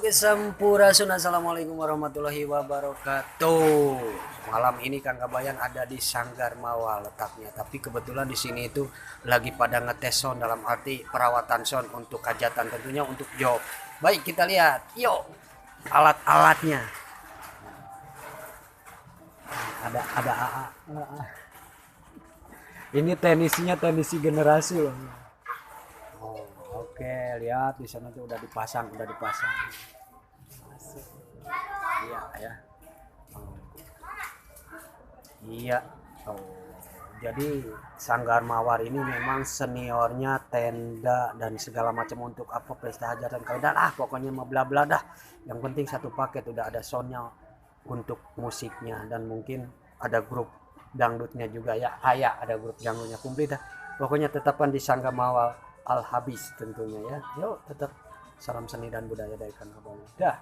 Sampurasun, assalamualaikum warahmatullahi wabarakatuh. Malam ini Kang Kabayan ada di Sanggar Mawar letaknya, tapi kebetulan di sini itu lagi pada ngetes sound, dalam arti perawatan sound untuk hajatan, tentunya untuk job. Baik, kita lihat, yuk alat-alatnya. Ada AA. Ini teknisi generasi loh. Oh, oke, lihat di sana tuh udah dipasang. Iya ya. Oh, iya. Oh, jadi Sanggar Mawar ini memang seniornya tenda dan segala macam untuk apa pesta hajatan kawin lah, pokoknya mah bla bla dah. Yang penting satu paket udah ada soundnya untuk musiknya, dan mungkin ada grup dangdutnya juga ya. Ya, ada grup dangdutnya komplit dah. Pokoknya tetapkan di Sanggar Mawar Al Habis tentunya ya. Yuk, tetap salam seni dan budaya dari Kang Abang. Dah.